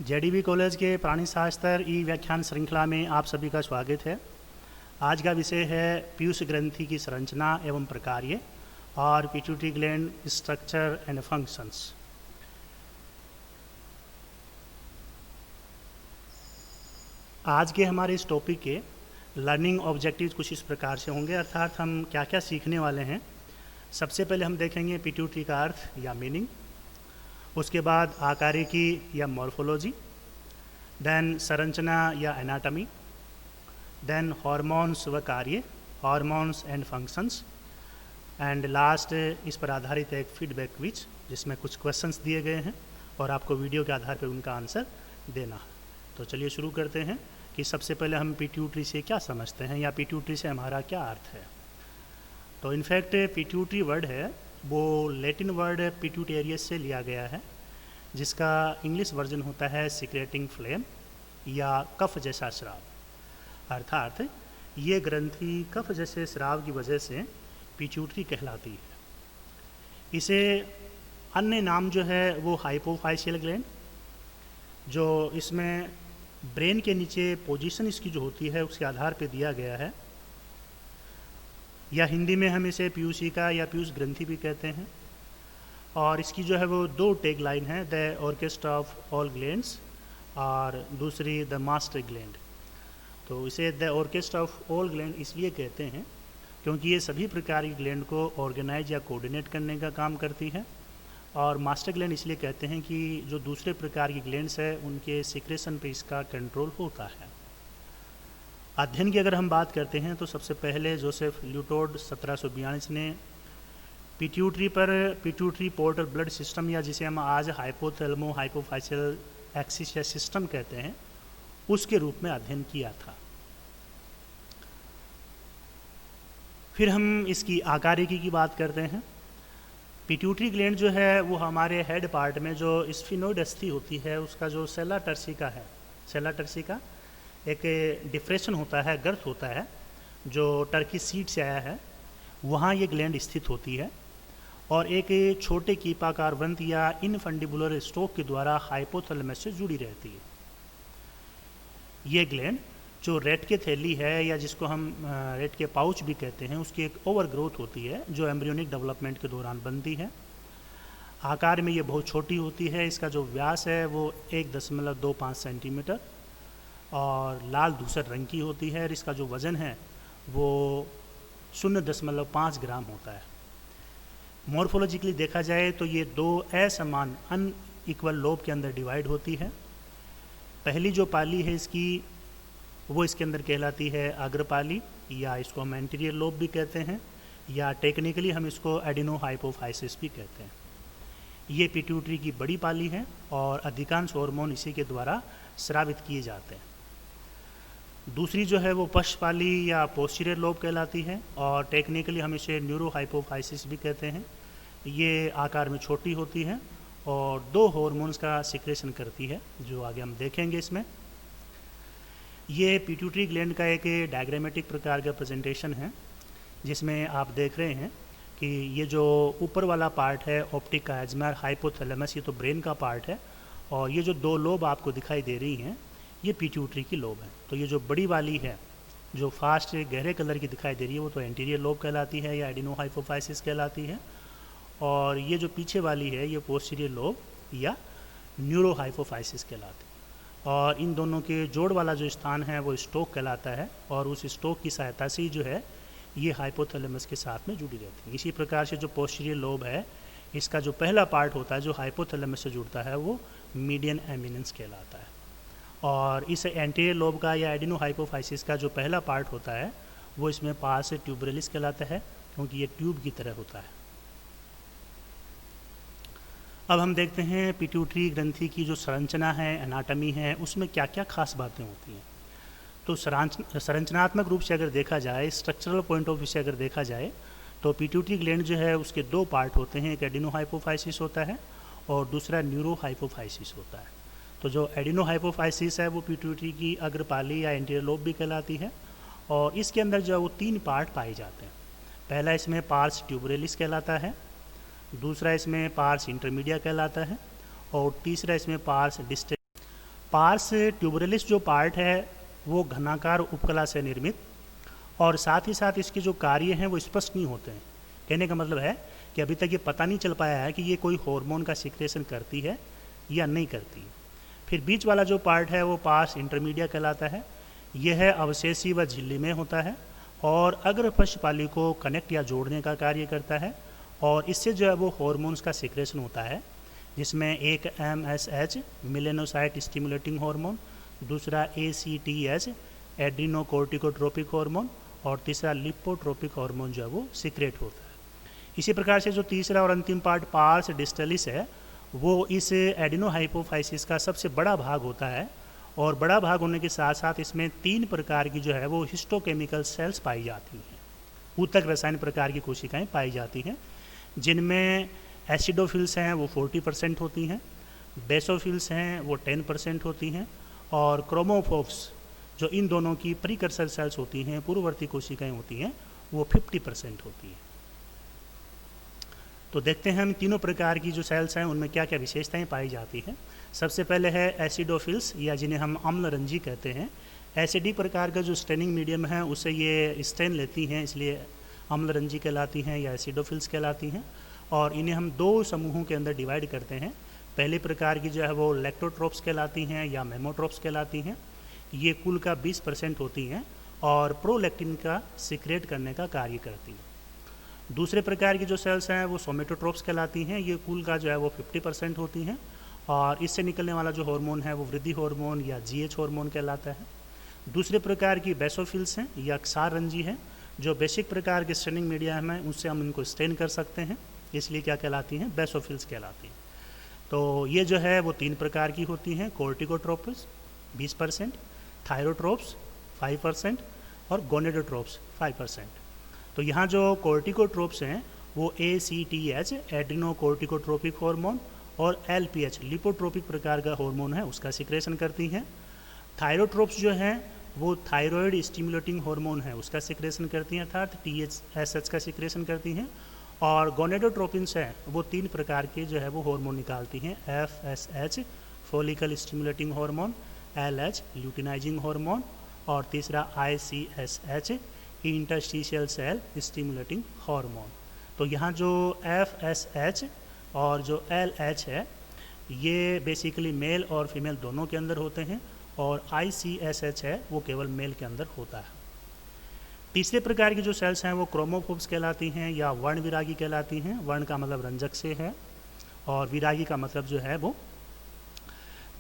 JDB college के प्राणी शास्त्र ई व्याख्यान श्रृंखला में आप सभी का स्वागत है। आज का विषय है पीयूष ग्रंथि की संरचना एवं प्रकार्य और pituitary gland structure and functions. आज के हमारे इस टॉपिक के लर्निंग ऑब्जेक्टिव्स कुछ इस प्रकार से होंगे, अर्थात हम क्या क्या सीखने वाले हैं। सबसे पहले हम देखेंगे पिट्यूटरी का अर्थ या मीनिंग, उसके बाद आकारिकी या मॉर्फोलॉजी, देन संरचना या एनाटॉमी, देन हार्मोन्स व कार्य, hormones and functions, and last इस पर आधारित एक फीडबैक क्विज जिसमें कुछ क्वेश्चंस दिए गए हैं और आपको वीडियो के आधार पर उनका आंसर देना है। तो चलिए शुरू करते हैं कि सबसे पहले हम पिट्यूटरी से क्या समझते हैं या पिट्यूटरी से हमारा क्या अर्थ है। तो इनफैक्ट पिट्यूटरी वर्ड है वो लैटिन वर्ड पिट्यूटेरियस से लिया गया है, जिसका इंग्लिश वर्जन होता है सिक्रेटिंग फ्लेम या कफ जैसा श्राव। अर्थात ये ग्रंथि कफ जैसे श्राव की वजह से पिट्यूटरी कहलाती है। इसे अन्य नाम जो है वो हाइपोफाइशियल ग्लैंड, जो इसमें ब्रेन के नीचे पोजीशन इसकी जो होती है उसके आधार पे दिया गया है, या हिंदी में हम इसे पीयूषिका या पीयूष ग्रंथि भी कहते हैं। और इसकी जो है वो दो टैग लाइन है, the orchestra of all glands और दूसरी द मास्टर ग्लैंड। तो इसे the orchestra of all gland इसलिए कहते हैं क्योंकि ये सभी प्रकार की ग्लैंड को ऑर्गेनाइज या कोऑर्डिनेट करने का काम करती है, और मास्टर ग्लैंड इसलिए कहते हैं कि जो दूसरे प्रकार की ग्लैंड्स है उनके सिक्रेशन पे इसका कंट्रोल होता है। अध्ययन की अगर हम बात करते हैं तो सबसे पहले जोसेफ ल्यूटोड 1742 ने पिट्यूटरी पर पिट्यूटरी पोर्टल ब्लड सिस्टम, या जिसे हम आज हाइपोथैलेमो हाइपोफाइशियल एक्सिस या सिस्टम कहते हैं, उसके रूप में अध्ययन किया था। फिर हम इसकी आकारिकी की बात करते हैं। पिट्यूटरी ग्लैंड जो है वो हमारे हेड पार्ट में जो स्फिनोइड अस्थि होती है उसका जो सेला टर्सिका है, सेला टर्सिका एक डिप्रेशन होता है, गर्त होता है जो टर्की सीड से आया है, वहाँ ये ग्लैंड स्थित होती है और एक छोटे कीपाकार वंत या इनफंडिबुलर स्टोक के द्वारा हाइपोथैलेमस से जुड़ी रहती है। ये ग्लैंड जो रेट के थैली है या जिसको हम रेट के पाउच भी कहते हैं, उसकी एक ओवर ग्रोथ होती है जो एम्ब्रियोनिक डेवलपमेंट के दौरान बनती है। आकार में ये बहुत छोटी होती है। इसका जो व्यास है वो 1.25 सेंटीमीटर और लाल धूसर रंग की होती है, और इसका जो वज़न है वो 0.5 ग्राम होता है। मॉर्फोलॉजिकली देखा जाए तो ये दो असमान अनइक्वल लोब के अंदर डिवाइड होती है। पहली जो पाली है इसकी वो इसके अंदर कहलाती है अग्रपाली, या इसको हम एंटीरियर लोब भी कहते हैं, या टेक्निकली हम इसको एडिनोहाइपोफाइसिस भी कहते हैं। ये पिट्यूटरी की बड़ी पाली है और अधिकांश हार्मोन इसी के द्वारा स्रावित किए जाते हैं। दूसरी जो है वो पश्चपाली या पोस्टीरियर लोब कहलाती है और टेक्निकली हम इसे न्यूरोहाइपोफाइसिस भी कहते हैं। ये आकार में छोटी होती है और दो हार्मोन्स का सिक्रेशन करती है जो आगे हम देखेंगे। इसमें ये पिट्यूटरी ग्लैंड का एक डायग्रामेटिक प्रकार का प्रेजेंटेशन है, जिसमें आप देख रहे हैं कि ये जो ऊपर वाला पार्ट है ऑप्टिक काइज़मर हाइपोथैलेमस, ये तो ब्रेन का पार्ट है, और ये जो दो लोब आपको दिखाई दे रही हैं ये पिट्यूटरी की लोब है। तो ये जो बड़ी वाली है जो फास्ट गहरे कलर की दिखाई दे रही है वो तो एंटीरियर लोब कहलाती है या एडिनोहाइपोफाइसिस कहलाती है, और ये जो पीछे वाली है ये पोस्टीरियर लोब या न्यूरोहाइपोफाइसिस कहलाती है। और इन दोनों के जोड़ वाला जो स्थान है वो स्टोक कहलाता है, और उस स्टोक की सहायता से जो है ये हाइपोथैलेमस के साथ में जुड़ी रहती है। इसी प्रकार से जो पोस्टीरियर लोब है इसका जो पहला पार्ट होता है जो हाइपोथैलेमस से जुड़ता है वो मीडियन एमिनेंस कहलाता है, और इस एंटीरियर लोब का या एडिनोहाइपोफाइसिस का जो पहला पार्ट होता है वो इसमें पास ट्यूबरेलिस कहलाता है, क्योंकि ये ट्यूब की तरह होता है। अब हम देखते हैं पिट्यूटरी ग्रंथि की जो संरचना है, एनाटॉमी है, उसमें क्या क्या खास बातें होती हैं। तो संरचनात्मक रूप से अगर देखा जाए, स्ट्रक्चरल पॉइंट ऑफ व्यू से अगर देखा जाए तो पिट्यूटरी ग्लैंड जो है उसके दो पार्ट होते हैं, एक एडिनोहाइपोफाइसिस होता है और दूसरा न्यूरोहाइपोफाइसिस होता है। तो जो एडिनोहाइपोफाइसिस है वो पिट्यूटरी की अग्रपाली या एंटीरियर लोब भी कहलाती है, और इसके अंदर जो वो तीन पार्ट पाए जाते हैं। पहला इसमें पार्स ट्यूबरेलिस कहलाता है, दूसरा इसमें पार्स इंटरमीडिया कहलाता है, और तीसरा इसमें पार्स डिस्टेंस। पार्स ट्यूबरलिस जो पार्ट है वो घनाकार उपकला से निर्मित, और साथ ही साथ इसके जो कार्य हैं वो स्पष्ट नहीं होते हैं। कहने का मतलब है कि अभी तक ये पता नहीं चल पाया है कि ये कोई हार्मोन का सिक्रेशन करती है या नहीं करती। फिर बीच वाला जो पार्ट है वो पार्स इंटरमीडिया कहलाता है। यह अवशेषी व झिल्ली में होता है और अग्र पश्चपाली को कनेक्ट या जोड़ने का कार्य करता है, और इससे जो है वो हार्मोन्स का सिक्रेशन होता है, जिसमें एक MSH मेलेनोसाइट स्टिमुलेटिंग हार्मोन, दूसरा ACTH एड्रीनोकोर्टिकोट्रोपिक हार्मोन, और तीसरा लिपोट्रोपिक हार्मोन जो है वो सिक्रेट होता है। इसी प्रकार से जो तीसरा और अंतिम पार्ट पार्स डिस्टलिस है वो इस एडिनोहाइपोफाइसिस का सबसे बड़ा भाग होता है, और बड़ा भाग होने के साथ साथ इसमें 3 प्रकार की जो है वो हिस्टोकेमिकल सेल्स पाई जाती हैं, ऊतक रसायन प्रकार की कोशिकाएं पाई जाती हैं, जिनमें एसिडोफिल्स हैं वो 40% होती हैं, बेसोफिल्स हैं वो 10% होती हैं, और क्रोमोफोब्स जो इन दोनों की प्रीकर्सर सेल्स होती हैं, पूर्ववर्ती कोशिकाएं होती हैं, वो 50% होती हैं। तो देखते हैं हम तीनों प्रकार की जो सेल्स हैं उनमें क्या क्या विशेषताएं पाई जाती हैं। सबसे पहले है एसिडोफिल्स, या जिन्हें हम अम्लरंजी कहते हैं। एसिडिक प्रकार का जो स्टेनिंग मीडियम है उससे ये स्टेन लेती हैं, इसलिए अम्लरंजी कहलाती हैं या एसिडोफिल्स कहलाती हैं। और इन्हें हम 2 समूहों के अंदर डिवाइड करते हैं। पहले प्रकार की जो है वो लैक्टोट्रोप्स कहलाती हैं या मेमोट्रोप्स कहलाती हैं। ये कुल का 20% होती हैं और प्रोलैक्टिन का सिक्रेट करने का कार्य करती हैं। दूसरे प्रकार की जो सेल्स हैं वो सोमेटोट्रोप्स कहलाती हैं। ये कुल का जो है वो 50% होती हैं, और इससे निकलने वाला जो हार्मोन है वो वृद्धि हार्मोन या GH हार्मोन कहलाता है। दूसरे प्रकार की बेसोफिल्स हैं या क्षाररंजी हैं, जो बेसिक प्रकार के स्टेनिंग मीडियम है उनसे हम इनको स्टेन कर सकते हैं, इसलिए क्या कहलाती हैं, बेसोफिल्स कहलाती हैं। तो ये जो है वो 3 प्रकार की होती हैं, कोर्टिकोट्रोप्स 20%, थायरोट्रोप्स 5% और गोनेडोट्रोप्स 5%। तो यहाँ जो कोर्टिकोट्रोप्स हैं वो ACTH एड्रीनोकोर्टिकोट्रोपिक हार्मोन और LPH लिपोट्रोपिक प्रकार का हार्मोन है उसका सिक्रेशन करती हैं। थायरोट्रोप्स जो हैं वो थायराइड स्टिमुलेटिंग हार्मोन है उसका सिक्रेशन करती हैं, अर्थात TSH का सिक्रेशन करती हैं। और गोनेडोट्रोपिन्स हैं वो 3 प्रकार के जो है वो हार्मोन निकालती हैं, FSH follicle stimulating hormone, LH luteinizing hormone, और तीसरा ICSH interstitial cell stimulating hormone. तो यहाँ जो FSH और जो LH है ये बेसिकली मेल और फीमेल दोनों के अंदर होते हैं, और ICSH है वो केवल मेल के अंदर होता है। तीसरे प्रकार की जो सेल्स हैं वो क्रोमोफोब्स कहलाती हैं या वर्ण विरागी कहलाती हैं। वर्ण का मतलब रंजक से है, और विरागी का मतलब जो है वो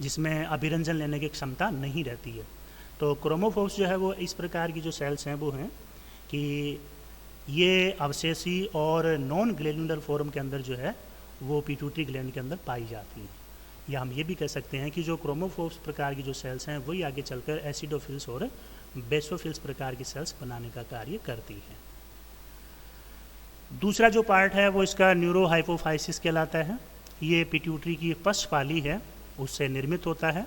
जिसमें अभिरंजन लेने की क्षमता नहीं रहती है। तो क्रोमोफोब्स जो है वो इस प्रकार की जो सेल्स हैं वो हैं कि ये अवशेषी और नॉन ग्लैंडुलर फॉर्म के अंदर जो है वो पिट्यूटरी ग्लैंड के अंदर पाई जाती हैं। या हम ये भी कह सकते हैं कि जो क्रोमोफोब्स प्रकार की जो सेल्स हैं वही आगे चलकर एसिडोफिल्स और बेसोफिल्स प्रकार की सेल्स बनाने का कार्य करती हैं। दूसरा जो पार्ट है वो इसका न्यूरोहाइपोफाइसिस कहलाता है। ये पिट्यूटरी की पश्चपाली है उससे निर्मित होता है,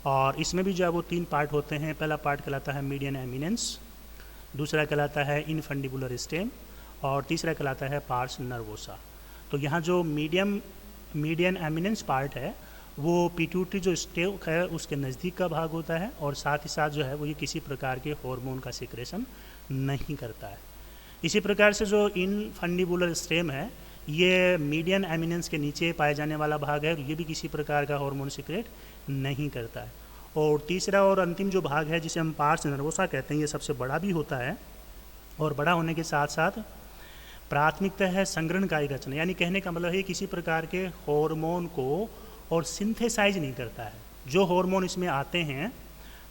और इसमें भी जो है वो 3 पार्ट होते हैं। पहला पार्ट कहलाता है मीडियन एमिनेंस, दूसरा कहलाता है इनफंडिबुलर स्टेम, और तीसरा कहलाता है पार्स नर्वोसा। तो यहाँ जो मीडियन एमिनेंस पार्ट है वो पिट्यूटरी जो स्टेम है उसके नज़दीक का भाग होता है, और साथ ही साथ जो है वो ये किसी प्रकार के हार्मोन का सिक्रेशन नहीं करता है। इसी प्रकार से जो इनफंडिबुलर स्टेम है ये मीडियन एमिनेंस के नीचे पाए जाने वाला भाग है, और ये भी किसी प्रकार का हार्मोन सिक्रेट नहीं करता है। और तीसरा और अंतिम जो भाग है जिसे हम पार्स नर्वोसा कहते हैं, ये सबसे बड़ा भी होता है, और बड़ा होने के साथ साथ प्राथमिकता है संग्रहणकारी रचना, यानी कहने का मतलब है किसी प्रकार के हार्मोन को और सिंथेसाइज नहीं करता है। जो हार्मोन इसमें आते हैं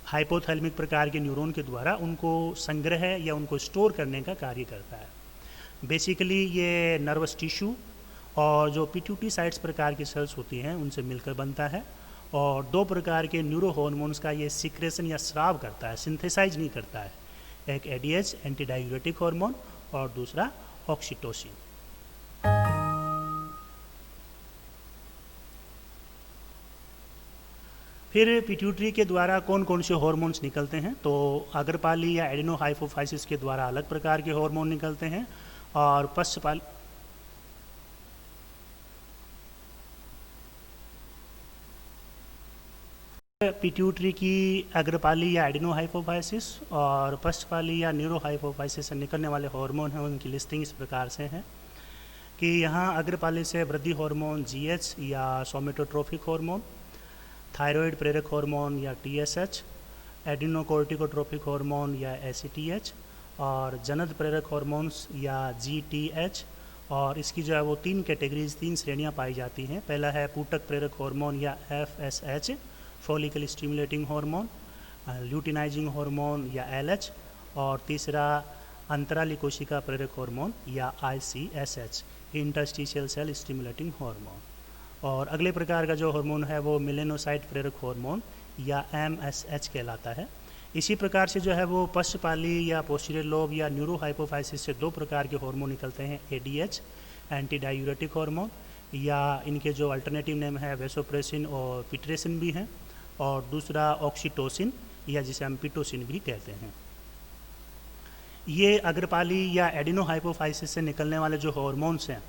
हाइपोथैलेमिक प्रकार के न्यूरॉन के द्वारा उनको संग्रह या उनको स्टोर करने का कार्य करता है। बेसिकली ये नर्वस टिश्यू और जो पिट्यूटरी साइट्स प्रकार की सेल्स होती हैं उनसे मिलकर बनता है, और 2 प्रकार के न्यूरो हार्मोन्स का ये सिक्रेशन या स्राव करता है, सिंथेसाइज नहीं करता है। एक ADH एंटी डाययूरेटिक हार्मोन और दूसरा ऑक्सीटोसिन। फिर पिट्यूटरी के द्वारा कौन कौन से हार्मोन्स निकलते हैं, तो अग्रपाली या एडिनोहाइपोफाइसिस के द्वारा अलग प्रकार के हार्मोन निकलते हैं, और पश्चपाली पिट्यूटरी की अग्रपाली या एडिनोहाइपोफाइसिस और पश्चपाली या न्यूरोहाइपोफाइसिस से निकलने वाले हार्मोन हैं, उनकी लिस्टिंग इस प्रकार से है कि यहाँ अग्रपाली से वृद्धि हार्मोन जीएच या सोमेटोट्रोफिक हार्मोन, थायराइड प्रेरक हार्मोन या टीएसएच, एडिनोकोर्टिकोट्रोफिक हार्मोन या एसीटीएच और जनद प्रेरक हार्मोन्स या जीटीएच। और इसकी जो है वो 3 कैटेगरीज, 3 श्रेणियाँ पाई जाती हैं। पहला है पूटक प्रेरक हार्मोन या FSH, follicle stimulating hormone, luteinizing hormone या एलएच, और तीसरा अंतराली कोशिका प्रेरक हार्मोन या आईसीएसएच, इंटरस्टिशियल सेल स्टिमुलेटिंग हार्मोन। और अगले प्रकार का जो हार्मोन है वो मेलेनोसाइट प्रेरक हार्मोन या एमएसएच कहलाता है। इसी प्रकार से जो है वो पश्चपाली या पोस्टीरियर लोब या न्यूरोहाइपोफाइसिस से 2 प्रकार के हार्मोन निकलते हैं, एडीएच एंटी डायूरेटिक हार्मोन, या इनके जो अल्टरनेटिव नेम है वेसोप्रेसिन और पिट्रेसिन भी हैं, और दूसरा ऑक्सीटोसिन या जिसे हम पिटोसिन भी कहते हैं। ये अग्रपाली या एडिनोहाइपोफाइसिस से निकलने वाले जो हार्मोन्स हैं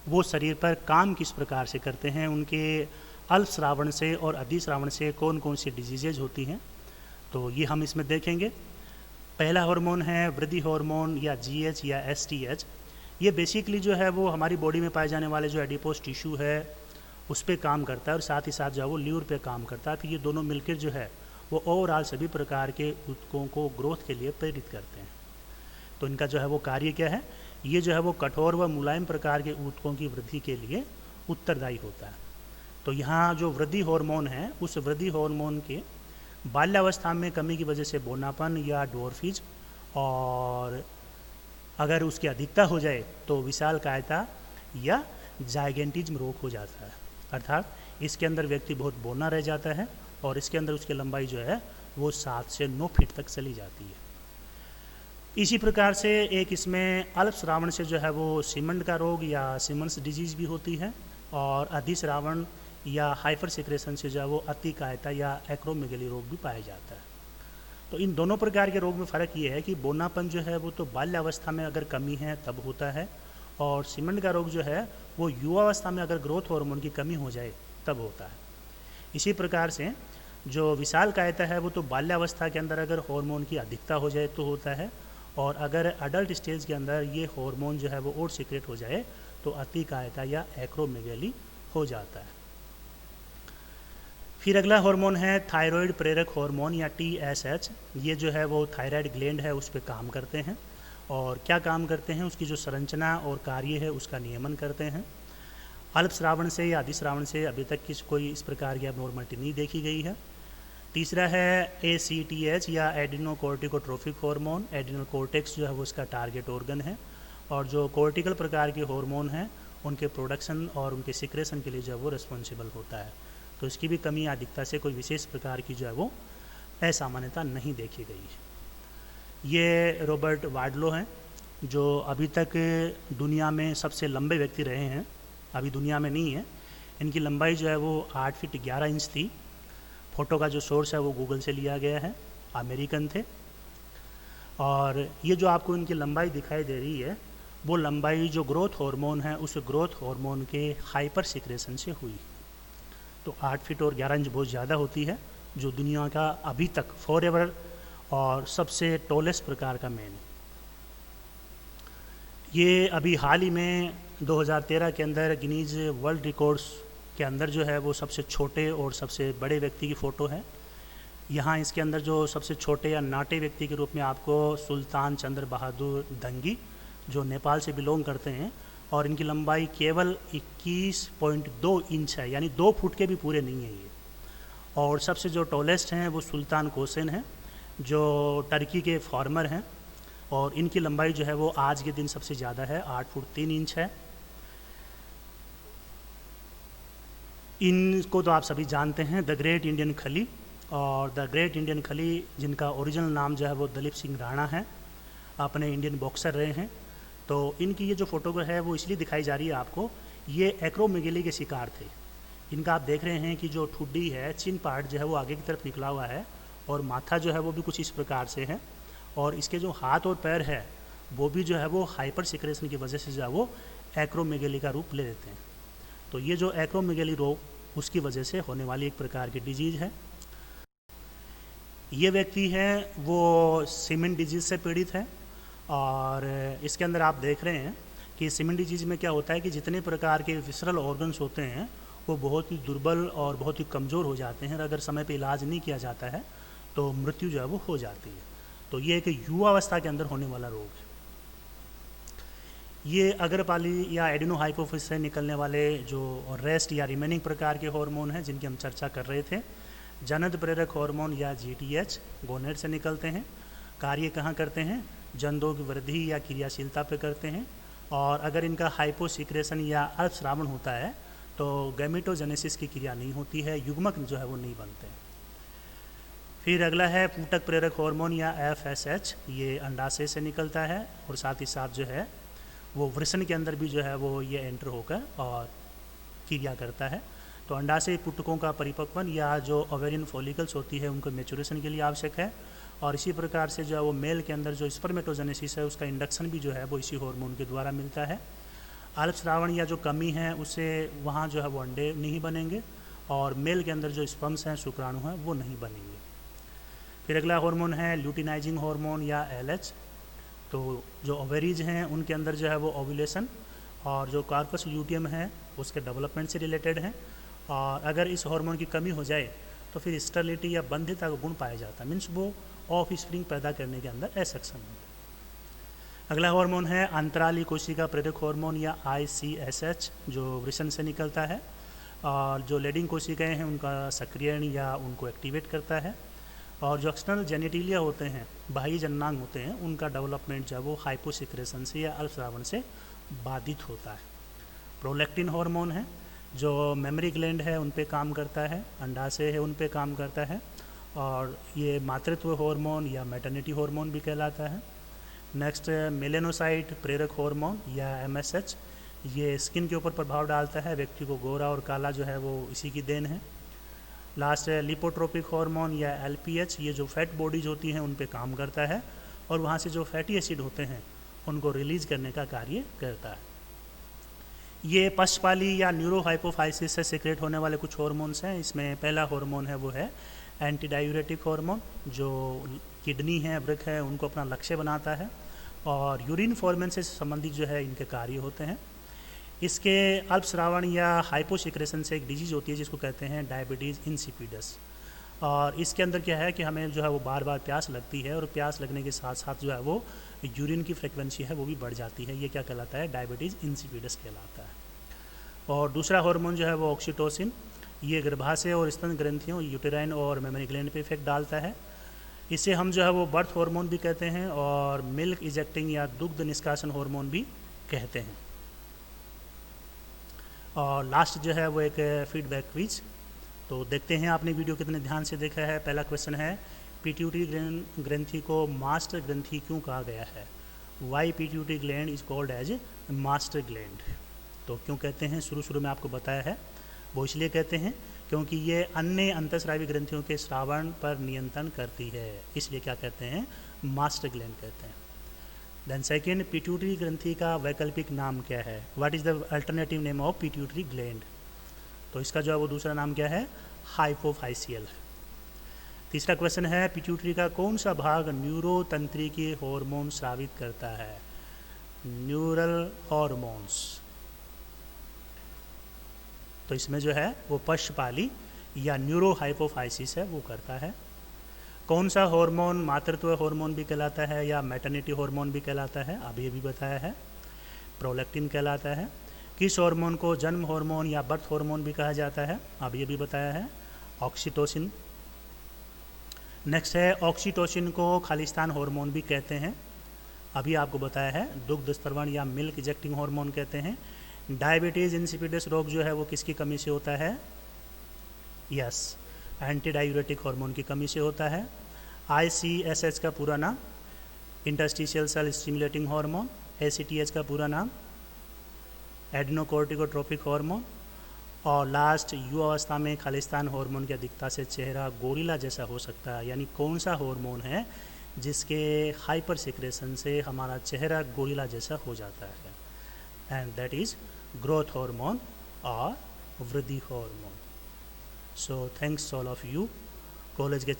वो शरीर पर काम किस प्रकार से करते हैं, उनके अल्प श्रावण से और अधिश्रावण से कौन कौन सी डिजीजेज होती हैं, तो ये हम इसमें देखेंगे। पहला हार्मोन है वृद्धि हार्मोन या जीएच या एसटीएच। ये बेसिकली जो है वो हमारी बॉडी में पाए जाने वाले जो एडिपोज टिश्यू है उस पर काम करता है और साथ ही साथ जो है वो लीवर पे काम करता है। फिर ये दोनों मिलकर जो है वो ओवरऑल सभी प्रकार के ऊतकों को ग्रोथ के लिए प्रेरित करते हैं। तो इनका जो है वो कार्य क्या है, ये जो है वो कठोर व मुलायम प्रकार के ऊतकों की वृद्धि के लिए उत्तरदायी होता है। तो यहाँ जो वृद्धि हार्मोन है उस वृद्धि हार्मोन के बाल्यावस्था में कमी की वजह से बोनापन या डोरफिज, और अगर उसकी अधिकता हो जाए तो विशाल कायता या जाइगेंटिज्म रोग हो जाता है, अर्थात इसके अंदर व्यक्ति बहुत बोना रह जाता है और इसके अंदर उसकी लंबाई जो है वो 7 से 9 फीट तक चली जाती है। इसी प्रकार से एक इसमें अल्प श्रावण से जो है वो सीमंड का रोग या सिमन्स डिजीज़ भी होती है, और अधिश्रावण या हाइपर सिक्रेशन से जो है वो अतिकायता या एक्रोमेगली रोग भी पाया जाता है। तो इन दोनों प्रकार के रोग में फ़र्क ये है कि बोनापन जो है वो तो बाल्यावस्था में अगर कमी है तब होता है, और सीमंड का रोग जो है वो युवावस्था में अगर ग्रोथ हार्मोन की कमी हो जाए तब होता है। इसी प्रकार से जो विशाल कायता है वो तो बाल्यावस्था के अंदर अगर हार्मोन की अधिकता हो जाए तो होता है, और अगर अडल्ट स्टेज के अंदर ये हार्मोन जो है वो और सीक्रेट हो जाए तो अतिकायता या एक्रोमेगली हो जाता है। फिर अगला हार्मोन है थायराइड प्रेरक हार्मोन या टीएसएच। ये जो है वो थायराइड ग्लैंड है उस पर काम करते हैं, और क्या काम करते हैं, उसकी जो संरचना और कार्य है उसका नियमन करते हैं। अल्प श्रावण से या अधिश्रावण से अभी तक कोई इस प्रकार की एबनॉर्मलिटी नहीं देखी गई है। तीसरा है एसीटीएच या एडिनोकोर्टिकोट्रोफिक हार्मोन। एडिनल कोर्टेक्स जो है वो इसका टारगेट ऑर्गन है, और जो कोर्टिकल प्रकार के हार्मोन हैं उनके प्रोडक्शन और उनके सिक्रेशन के लिए जो है वो रिस्पॉन्सिबल होता है। तो इसकी भी कमी या अधिकता से कोई विशेष प्रकार की जो है वो असामान्यता नहीं देखी गई है। ये रॉबर्ट वार्डलो हैं जो अभी तक दुनिया में सबसे लंबे व्यक्ति रहे हैं, अभी दुनिया में नहीं है। इनकी लंबाई जो है वो 8 फीट 11 इंच थी। फ़ोटो का जो सोर्स है वो गूगल से लिया गया है, अमेरिकन थे। और ये जो आपको इनकी लंबाई दिखाई दे रही है वो लंबाई जो ग्रोथ हार्मोन है उस ग्रोथ हार्मोन के हाइपर सिक्रेशन से हुई। तो 8 फीट और 11 इंच बहुत ज़्यादा होती है, जो दुनिया का अभी तक फॉरएवर और सबसे टॉलेस्ट प्रकार का मैन। ये अभी हाल ही में 2013 के अंदर गिनीज वर्ल्ड रिकॉर्ड्स के अंदर जो है वो सबसे छोटे और सबसे बड़े व्यक्ति की फ़ोटो है। यहाँ इसके अंदर जो सबसे छोटे या नाटे व्यक्ति के रूप में आपको सुल्तान चंद्र बहादुर दंगी जो नेपाल से बिलोंग करते हैं, और इनकी लंबाई केवल 21.2 इंच है, यानी 2 फुट के भी पूरे नहीं है ये। और सबसे जो टॉलेस्ट हैं वो सुल्तान कोसेन हैं जो टर्की के फार्मर हैं, और इनकी लंबाई जो है वो आज के दिन सबसे ज़्यादा है, 8 फुट 3 इंच है। इनको तो आप सभी जानते हैं, द ग्रेट इंडियन खली। और द ग्रेट इंडियन खली जिनका ओरिजिनल नाम जो है वो दलीप सिंह राणा है, अपने इंडियन बॉक्सर रहे हैं। तो इनकी ये जो फ़ोटो है वो इसलिए दिखाई जा रही है आपको, ये एक्रोमेगली के शिकार थे। इनका आप देख रहे हैं कि जो ठुड्डी है, चिन पार्ट जो है वो आगे की तरफ निकला हुआ है, और माथा जो है वो भी कुछ इस प्रकार से है, और इसके जो हाथ और पैर है वो भी जो है वो हाइपर सिक्रेशन की वजह से जो है वो एक्रोमेगली का रूप ले लेते हैं। तो ये जो एक्रोमेगली रोग उसकी वजह से होने वाली एक प्रकार की डिजीज़ है। ये व्यक्ति हैं वो सीमेंट डिजीज़ से पीड़ित हैं, और इसके अंदर आप देख रहे हैं कि सीमेंट डिजीज़ में क्या होता है कि जितने प्रकार के विसरल ऑर्गन्स होते हैं वो बहुत ही दुर्बल और बहुत ही कमज़ोर हो जाते हैं, और अगर समय पे इलाज नहीं किया जाता है तो मृत्यु जो है वो हो जाती है। तो ये एक युवावस्था के अंदर होने वाला रोग है। ये अग्रपाली या एडिनोहाइपोफिस से निकलने वाले जो रेस्ट या रिमेनिंग प्रकार के हार्मोन हैं जिनकी हम चर्चा कर रहे थे, जनन प्रेरक हार्मोन या GTH गोनेड से निकलते हैं। कार्य कहाँ करते हैं? जननों की वृद्धि या क्रियाशीलता पे करते हैं, और अगर इनका हाइपोसिक्रेशन या अल्पस्रावन होता है तो गैमेटोजेनेसिस की क्रिया नहीं होती है, युग्मक जो है वो नहीं बनते हैं। फिर अगला है पूटक प्रेरक हार्मोन या FSH, ये अंडाशय से निकलता है और साथ ही साथ जो है वो वृषण के अंदर भी जो है वो ये एंटर होकर और क्रिया करता है। तो अंडाशय पुटकों का परिपक्वन या जो ओवेरियन फॉलिकल्स होती है उनको मैच्योरेशन के लिए आवश्यक है, और इसी प्रकार से जो है वो मेल के अंदर जो स्पर्मेटोजेनेसिस है उसका इंडक्शन भी जो है वो इसी हार्मोन के द्वारा मिलता है। अल्पस्रावन या जो कमी है उससे वहाँ जो है वो अंडे नहीं बनेंगे, और मेल के अंदर जो स्पर्म्स हैं, शुक्राणु हैं, वो नहीं बनेंगे। फिर अगला हार्मोन है ल्यूटिनाइजिंग हार्मोन या LH। तो जो ओवेरीज हैं उनके अंदर जो है वो ओव्यूलेशन और जो कार्पस ल्यूटियम है उसके डेवलपमेंट से रिलेटेड हैं, और अगर इस हार्मोन की कमी हो जाए तो फिर स्टरलिटी या बंधिता का गुण पाया जाता है, मीन्स वो ऑफ स्प्रिंग पैदा करने के अंदर असक्षम होता है। अगला हार्मोन है अंतराली कोशिका प्रेरक हार्मोन या ICSH, जो वृषण से निकलता है, और जो लेडिंग कोशिकाएं हैं उनका सक्रियण या उनको एक्टिवेट करता है, और जो एक्सटर्नल जेनेटिलिया होते हैं, बाह्य जननांग होते हैं, उनका डेवलपमेंट जो है वो हाइपोसिक्रेशन से या अल्पस्रावन से बाधित होता है। प्रोलैक्टिन हार्मोन है जो मेमोरी ग्लैंड है उन पे काम करता है, अंडाशय है उन पे काम करता है, और ये मातृत्व हार्मोन या मैटरनिटी हार्मोन भी कहलाता है। नेक्स्ट मेलेनोसाइट प्रेरक हार्मोन या MSH, ये स्किन के ऊपर प्रभाव डालता है, व्यक्ति को गोरा और काला जो है वो इसी की देन है। लास्ट है लिपोट्रोपिक हार्मोन या LPH, ये जो फैट बॉडीज होती हैं उन पे काम करता है, और वहाँ से जो फैटी एसिड होते हैं उनको रिलीज करने का कार्य करता है। ये पक्षपाली या न्यूरोहाइपोफाइसिस से सीक्रेट होने वाले कुछ हार्मोन्स हैं। इसमें पहला हार्मोन है वो है एंटीडायूरेटिक हार्मोन, जो किडनी है, वृक्क है, उनको अपना लक्ष्य बनाता है, और यूरिन फॉर्मेशन से संबंधित जो है इनके कार्य होते हैं। इसके अल्पस्रावन या हाइपोसिक्रेशन से एक डिजीज़ होती है जिसको कहते हैं डायबिटीज़ इंसिपिडस, और इसके अंदर क्या है कि हमें जो है वो बार बार प्यास लगती है, और प्यास लगने के साथ साथ जो है वो यूरिन की फ्रिक्वेंसी है वो भी बढ़ जाती है। ये क्या कहलाता है? डायबिटीज़ इंसिपिडस कहलाता है। और दूसरा हार्मोन जो है वो ऑक्सीटोसिन, ये गर्भाशय और स्तन ग्रंथियों, यूटेराइन और मेमोरी ग्लैंड पे इफेक्ट डालता है। इसे हम जो है वो बर्थ हार्मोन भी कहते हैं, और मिल्क इजेक्टिंग या दुग्ध निष्कासन हार्मोन भी कहते हैं। और लास्ट जो है वो एक फीडबैक क्विज, तो देखते हैं आपने वीडियो कितने ध्यान से देखा है। पहला क्वेश्चन है, पिट्यूटरी ग्रंथि को मास्टर ग्रंथि क्यों कहा गया है? Why pituitary gland is called as master gland? तो क्यों कहते हैं, शुरू में आपको बताया है, वो इसलिए कहते हैं क्योंकि ये अन्य अंतःस्रावी ग्रंथियों के श्रावण पर नियंत्रण करती है, इसलिए क्या कहते हैं? मास्टर ग्लैंड कहते हैं। देन सेकेंड, पिट्यूटरी ग्रंथि का वैकल्पिक नाम क्या है? What is the alternative name of pituitary gland? तो इसका जो है वो दूसरा नाम क्या है? हाइपोफाइसियल। तीसरा क्वेश्चन है, पिट्यूटरी का कौन सा भाग न्यूरोतंत्रिकी हार्मोन स्रावित करता है? Neural hormones. तो इसमें जो है वो पक्षपाली या न्यूरोहाइपोफाइसिस है वो करता है। कौन सा हार्मोन मातृत्व हार्मोन भी कहलाता है या मैटरनिटी हार्मोन भी कहलाता है? अभी अभी बताया है, प्रोलैक्टिन कहलाता है। किस हार्मोन को जन्म हार्मोन या बर्थ हार्मोन भी कहा जाता है? अभी अभी बताया है, ऑक्सीटोसिन। नेक्स्ट है, ऑक्सीटोसिन को खालिस्तान हार्मोन भी कहते हैं, अभी आपको बताया है, दुग्ध स्रवण या मिल्क इजेक्टिंग हार्मोन कहते हैं। डायबिटीज़ इंसिपिडस रोग जो है वो किसकी कमी से होता है? यस, एंटीडायूरेटिक हार्मोन की कमी से होता है। ICSH का पूरा नाम interstitial cell stimulating hormone, ACTH का पूरा नाम एडिनोकोर्टिकोट्रोपिक हार्मोन। और लास्ट, युवावस्था में खालिस्तान हार्मोन की अधिकता से चेहरा गोरिल्ला जैसा हो सकता है। यानी कौन सा हार्मोन है जिसके हाइपर सिक्रेशन से हमारा चेहरा गोरिल्ला जैसा हो जाता है? And that is growth hormone और वृद्धि hormone. So thanks all of you. College के